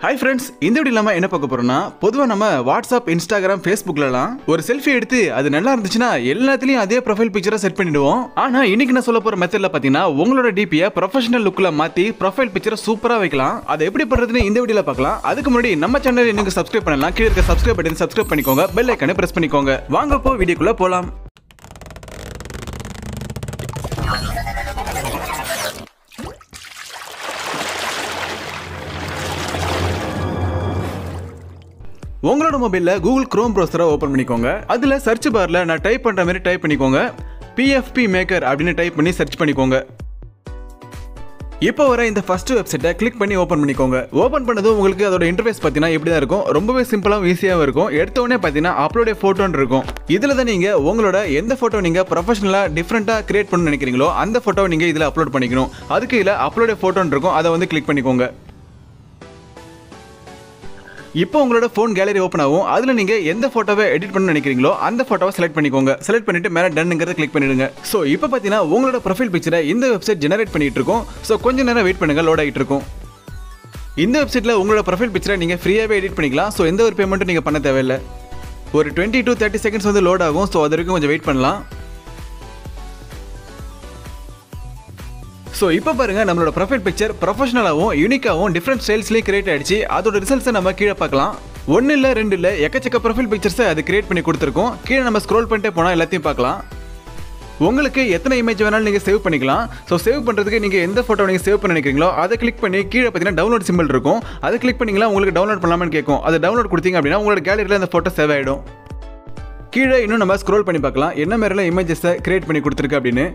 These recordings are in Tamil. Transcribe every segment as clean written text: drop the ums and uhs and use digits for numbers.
Hi friends, இந்த வீடியோல நம்ம என்ன பார்க்க போறோம்னா பொதுவா நம்ம WhatsApp, Instagram, Facebookலலாம் ஒரு செல்ஃபி எடுத்து அது நல்லா இருந்துச்சுனா எல்லாத்துலயும் அதே ப்ரொஃபைல் பிக்சரை செட் பண்ணிடுவோம். ஆனா இன்னைக்கு நான் சொல்ல போற மெத்தட்ல பாத்தீங்கன்னா உங்களோட டிபியை ப்ரொஃபஷனல் லுக்ல மாத்தி ப்ரொஃபைல் பிக்சரை சூப்பரா வைக்கலாம். அதை எப்படி பண்றதுன்னு இந்த வீடியோல பார்க்கலாம். அதுக்கு முன்னாடி நம்ம சேனலை நீங்க சப்ஸ்கிரைப் பண்ணலாம். கீழ இருக்க சப்ஸ்கிரைப் பட்டனை சப்ஸ்கிரைப் பண்ணிக்கோங்க. பெல் ஐகானை பிரஸ் பண்ணிக்கோங்க. வாங்க இப்போ வீடியோக்குள்ள போலாம். உங்களோட மொபைல்ல Google Chrome browser ஓபன் பண்ணிக்கோங்க. அதுல சர்ச் பார்ல நான் டைப் பண்ற மாதிரி டைப் பண்ணிக்கோங்க. PFP மேக்கர் அப்படினு டைப் பண்ணி சர்ச் பண்ணிக்கோங்க. இப்போ வர இந்த ஃபர்ஸ்ட் வெப்சைட்டை கிளிக் பண்ணி ஓபன் பண்ணிக்கோங்க. ஓபன் பண்ணதும் உங்களுக்கு அதோட இன்டர்ஃபேஸ் பாத்தீங்கன்னா இப்படி தான் இருக்கும். ரொம்பவே சிம்பிளாவும் ஈஸியாவும் இருக்கும். எடுத்த உடனே பாத்தீங்கன்னா அப்லோட் போட்டோன்னு இருக்கும். இதுல தான் நீங்க உங்களோட எந்த போட்டோ நீங்க ப்ரொஃபஷனலா டிஃபரெண்டா கிரியேட் பண்ண நினைக்கிறீங்களோ அந்த போட்டோவை நீங்க இதுல அப்லோட் பண்ணிக்கணும். அதுக்கு இதுல அப்லோட் போட்டோன்னு இருக்கும். அதை வந்து கிளிக் பண்ணிக்கோங்க. இப்போ உங்களோட ஃபோன் கேலரி ஓபன் ஆகும். அதுல நீங்க எந்த போட்டோவை எடிட் பண்ண நினைக்கிறீங்களோ அந்த போட்டோவை செலக்ட் பண்ணிக்கோங்க. செலக்ட் பண்ணிட்டு மேல டன்ங்கறத கிளிக் பண்ணிடுங்க. சோ இப்போ பாத்தீங்கன்னா உங்களோட ப்ரொஃபைல் பிக்சரை இந்த வெப்சைட் ஜெனரேட் பண்ணிட்டு இருக்கும். சோ கொஞ்ச நேரம் வெயிட் பண்ணுங்க, லோட் ஆகிட்டு இருக்கும். இந்த வெப்சைட்ல உங்களோட ப்ரொஃபைல் பிக்சரை நீங்க ஃப்ரீயாவே எடிட் பண்ணிக்கலாம். சோ எந்த ஒரு பேமெண்ட்டும் நீங்க பண்ண தேவையில்லை. ஒரு 20 to 30 செகண்ட்ஸ் வந்து லோட் ஆகும். சோ அது வரைக்கும் கொஞ்சம் வெயிட் பண்ணலாம். சோ இப்போ பாருங்க நம்மளோட ப்ரொஃபைல் பிக்சர் ப்ரொஃபஷனலாவும் யூனிக்காவும் டிஃபரெண்ட் ஸ்டைல்ஸ்லயே கிரியேட் ஆயிடுச்சு. அதோட ரிசல்ட்ஸை நம்ம கீழே பார்க்கலாம். 1 இல்ல 2 இல்ல எக்கச்சக்க ப்ரொஃபைல் பிக்சர்ஸை அது கிரியேட் பண்ணி கொடுத்துருக்கோம். கீழே நம்ம ஸ்க்ரோல் பண்ணிட்டே போனால் எல்லாத்தையும் பார்க்கலாம். உங்களுக்கு எத்தனை இமேஜ் வேணாலும் நீங்கள் சேவ் பண்ணிக்கலாம். ஸோ சேவ் பண்ணுறதுக்கு நீங்கள் எந்த ஃபோட்டோ நீங்கள் சேவ் பண்ண நினைக்கிறீங்களோ அதை கிளிக் பண்ணி கீழே பார்த்தீங்கன்னா டவுன்லோட் சிம்பிள் இருக்கும். அதை கிளிக் பண்ணிங்களா உங்களுக்கு டவுன்லோட் பண்ணலாமான்னு கேட்கும். அதை டவுன்லோட் கொடுத்தீங்க அப்படின்னா உங்களோட கேலரியில் அந்த ஃபோட்டோ சேவ் ஆகிடும். கீழே இன்னும் நம்ம ஸ்க்ரோல் பண்ணி பார்க்கலாம் என்ன மாதிரிலாம் இமேஜஸை கிரியேட் பண்ணி கொடுத்துருக்கு அப்படின்னு.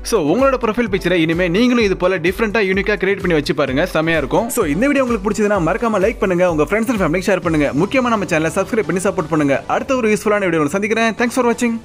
சோ உங்களோட ப்ரொஃபைல் பிக்சரை இனிமே நீங்களும் இது போல டிஃபரெண்டா யூனிக்கா கிரியேட் பண்ணி வச்சு பாருங்க, செமையா இருக்கும். சோ இந்த வீடியோ உங்களுக்கு பிடிச்சதுன்னா மறக்காம லைக் பண்ணுங்க, உங்க ஃப்ரெண்ட்ஸ் அண்ட் ஃபேமிலிக்கு ஷேர் பண்ணுங்க. முக்கியமா நம்ம சேனலை சப்ஸ்கிரைப் பண்ணி சப்போர்ட் பண்ணுங்க. அடுத்த ஒரு யூஸ்ஃபுல்லான வீடியோல சந்திக்கிறேன். தேங்க்ஸ் ஃபார் வாட்சிங்.